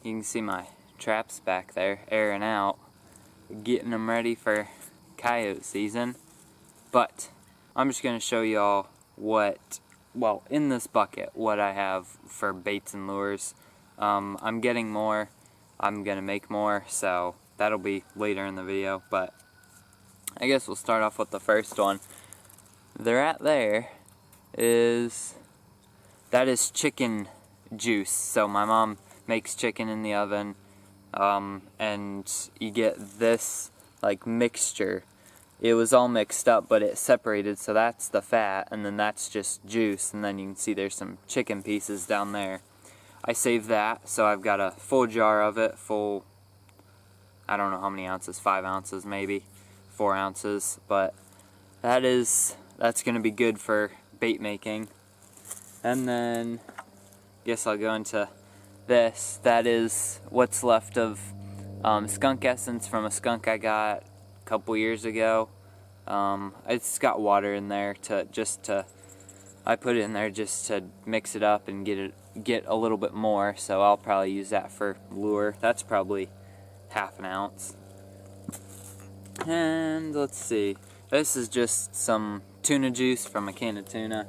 You can see my traps back there airing out, getting them ready for coyote season. But I'm just going to show y'all what, well, in this bucket, what I have for baits and lures. I'm getting more. I'm going to make more, so that'll be later in the video. But I guess we'll start off with the first one. That is chicken juice. So my mom makes chicken in the oven, and you get this like mixture. It was all mixed up, but it separated, so that's the fat, and then that's just juice, and then you can see there's some chicken pieces down there. I saved that, so I've got a full jar of it, full, I don't know how many ounces, 5 ounces maybe, 4 ounces, but that's going to be good for bait making. And then, I guess I'll go into this. That is what's left of skunk essence from a skunk I got a couple years ago. It's got water in there I put it in there just to mix it up and get a little bit more, so I'll probably use that for lure. That's probably half an ounce. And let's see, this is just some tuna juice from a can of tuna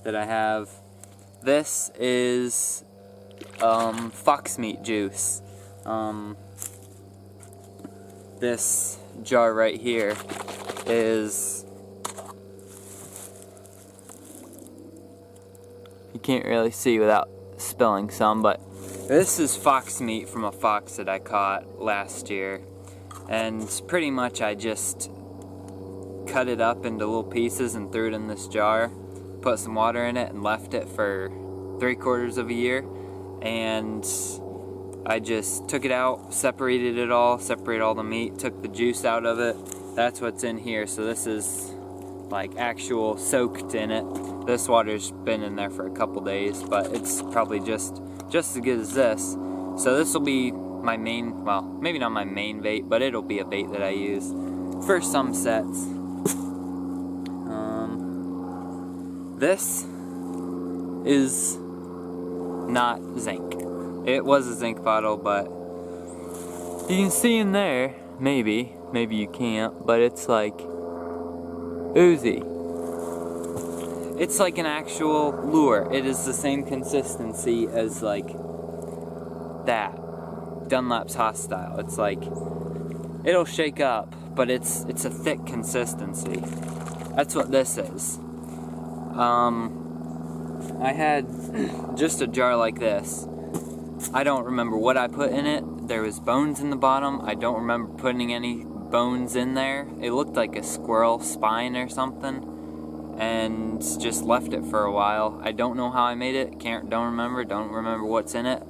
that I have. This is fox meat juice. This jar right here is, you can't really see without spilling some, but this is fox meat from a fox that I caught last year, and pretty much I just cut it up into little pieces and threw it in this jar, put some water in it, and left it for 3/4 of a year. And I just took it out, separated it all, separated all the meat, took the juice out of it. That's what's in here. So this is like actual soaked in it. This water's been in there for a couple days, but it's probably just as good as this. So this will be my main, well, maybe not my main bait, but it'll be a bait that I use for some sets. This is not zinc. It was a zinc bottle, but you can see in there, maybe you can't, but it's like oozy. It's like an actual lure. It is the same consistency as like that Dunlap's Hostile. It's like, it'll shake up, but it's a thick consistency. That's what this is. I had just a jar like this. I don't remember what I put in it. There was bones in the bottom. I don't remember putting any bones in there. It looked like a squirrel spine or something, and just left it for a while. I don't know how I made it. Don't remember what's in it,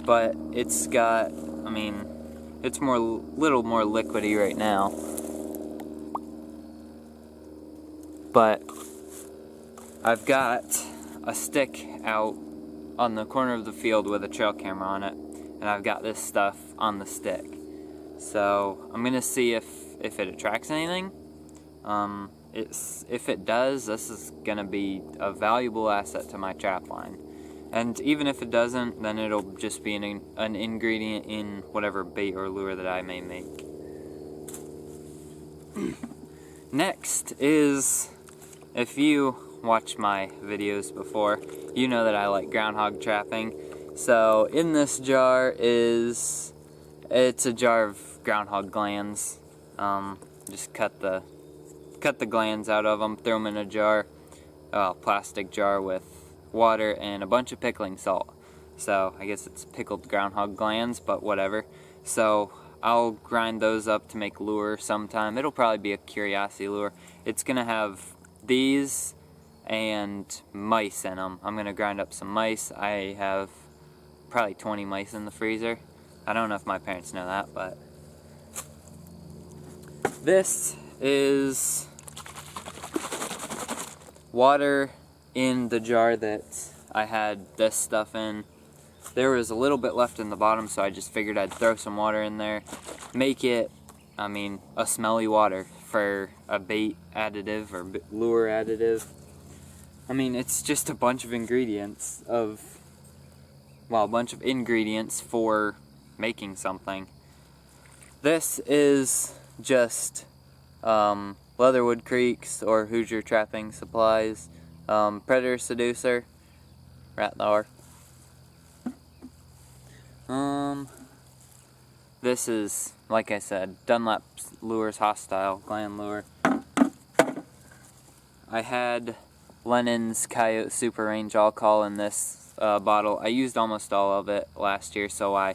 but it's got, I mean, it's little more liquidy right now. But I've got a stick out on the corner of the field with a trail camera on it, and I've got this stuff on the stick. So I'm gonna see if it attracts anything. If it does, this is gonna be a valuable asset to my trap line. And even if it doesn't, then it'll just be an ingredient in whatever bait or lure that I may make. Next is, if you watch my videos before, you know that I like groundhog trapping. So in this jar it's a jar of groundhog glands. Just cut the glands out of them, throw them in a jar, plastic jar with water and a bunch of pickling salt. So I guess it's pickled groundhog glands, but whatever. So I'll grind those up to make lure sometime. It'll probably be a curiosity lure. It's gonna have these and mice in them. I'm gonna grind up some mice. I have probably 20 mice in the freezer. I don't know if my parents know that, but this is water in the jar that I had this stuff in. There was a little bit left in the bottom, so I just figured I'd throw some water in there, make it, I mean, a smelly water for a bait additive or lure additive. I mean, it's just a bunch of ingredients for making something. This is just Leatherwood Creeks or Hoosier Trapping Supplies Predator Seducer right there. This is, like I said, Dunlap's Lures Hostile Gland Lure. I had Lennon's Coyote Super Range All-Call in this bottle. I used almost all of it last year, so I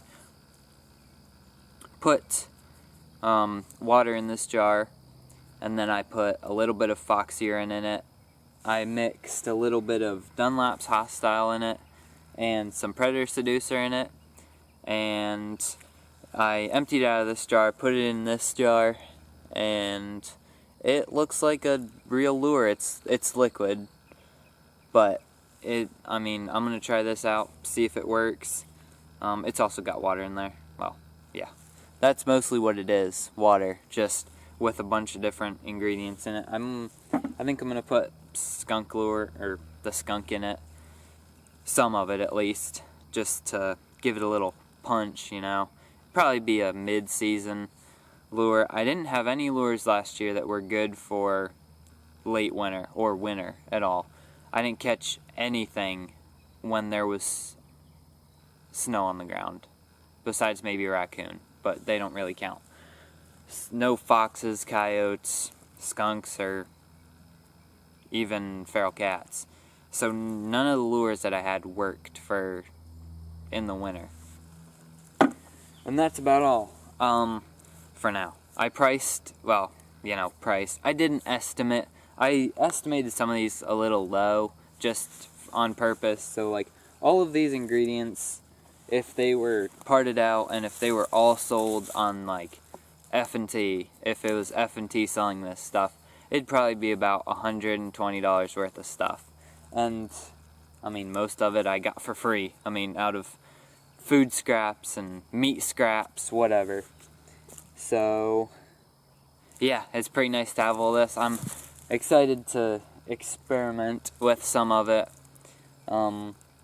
put water in this jar, and then I put a little bit of fox urine in it. I mixed a little bit of Dunlap's Hostile in it, and some Predator Seducer in it, and I emptied out of this jar, put it in this jar, and it looks like a real lure. It's liquid, but I mean, I'm gonna try this out, see if it works. It's also got water in there. Well, yeah, that's mostly what it is, water, just with a bunch of different ingredients in it. I think I'm gonna put skunk lure, or the skunk in it, some of it at least, just to give it a little punch, you know. Probably be a mid-season lure. I didn't have any lures last year that were good for late winter or winter at all. I didn't catch anything when there was snow on the ground, besides maybe a raccoon, but they don't really count. No foxes, coyotes, skunks, or even feral cats. So none of the lures that I had worked for in the winter. And that's about all for now. I priced, well, you know, I didn't estimate. I estimated some of these a little low, just on purpose. So like all of these ingredients, if they were parted out and if they were all sold on like F&T, if it was F&T selling this stuff, it'd probably be about $120 worth of stuff. And I mean, most of it I got for free. I mean, out of food scraps and meat scraps, whatever. So yeah, it's pretty nice to have all this. I'm excited to experiment with some of it.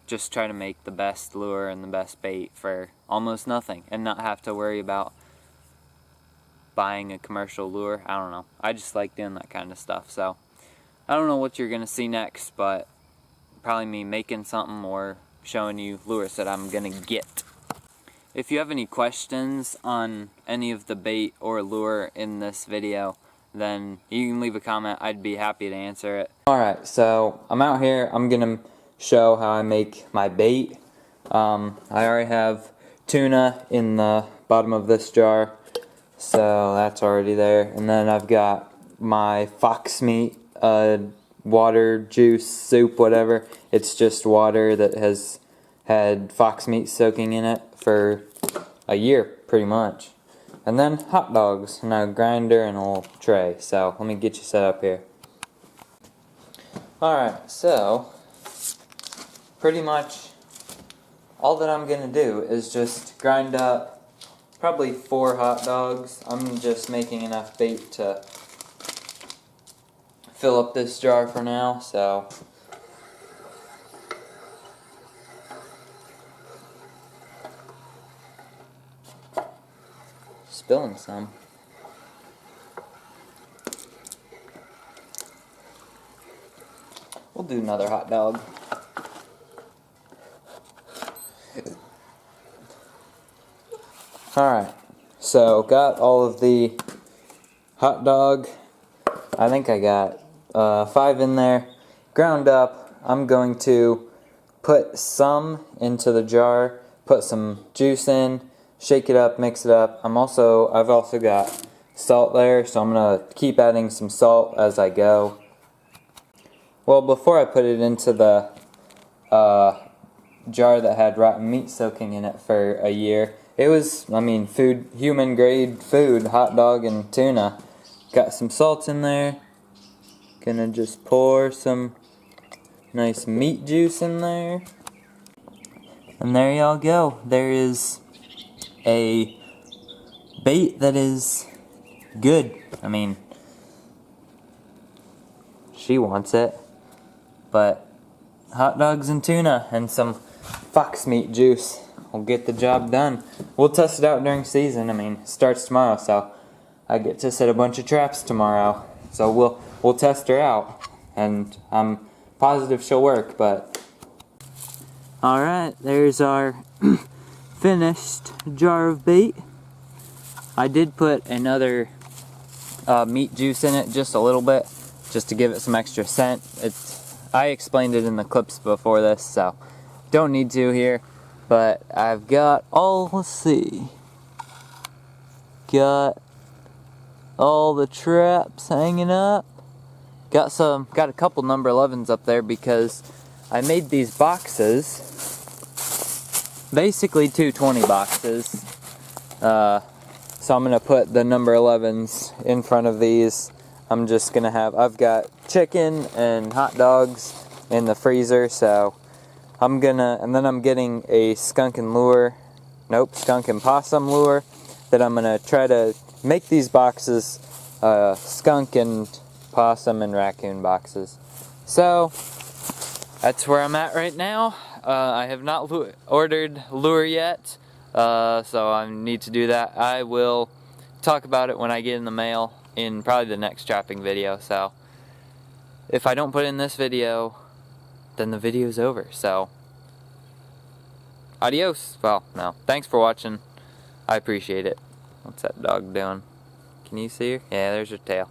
Just try to make the best lure and the best bait for almost nothing, and not have to worry about buying a commercial lure. I don't know. I just like doing that kind of stuff. So I don't know what you're gonna see next, but probably me making something or showing you lures that I'm gonna get. If you have any questions on any of the bait or lure in this video, then you can leave a comment. I'd be happy to answer it. Alright, so I'm out here. I'm gonna show how I make my bait. I already have tuna in the bottom of this jar, so that's already there. And then I've got my fox meat, water, juice, soup, whatever. It's just water that has had fox meat soaking in it for a year, pretty much. And then hot dogs, and a grinder and a little tray. So let me get you set up here. Alright, so pretty much all that I'm gonna do is just grind up probably 4 hot dogs. I'm just making enough bait to fill up this jar for now, so spilling some. We'll do another hot dog. Alright, so got all of the hot dog. I think I got 5 in there. Ground up. I'm going to put some into the jar, put some juice in, shake it up, mix it up. I've also got salt there, so I'm going to keep adding some salt as I go. Well, before I put it into the jar that had rotten meat soaking in it for a year, it was, I mean, human grade food, hot dog and tuna. Got some salt in there. Gonna just pour some nice meat juice in there. And there y'all go. There is a bait that is good. I mean, she wants it. But hot dogs and tuna and some fox meat juice we'll get the job done. We'll test it out during season. I mean, it starts tomorrow, so I get to set a bunch of traps tomorrow. So we'll test her out, and I'm positive she'll work. But all right, there's our finished jar of bait. I did put another meat juice in it, just a little bit, just to give it some extra scent. I explained it in the clips before this, so don't need to here. But I've got let's see, got all the traps hanging up. Got a couple number 11s up there because I made these boxes, basically 220 boxes. So I'm gonna put the number 11s in front of these. I'm just gonna I've got chicken and hot dogs in the freezer, so and then I'm getting a skunk and possum lure that I'm gonna try to make these boxes skunk and possum and raccoon boxes. So that's where I'm at right now. I have not ordered lure yet, so I need to do that. I will talk about it when I get in the mail in probably the next trapping video. So if I don't put in this video, then the video's over. So adios. Well, no. Thanks for watching. I appreciate it. What's that dog doing? Can you see her? Yeah, there's her tail.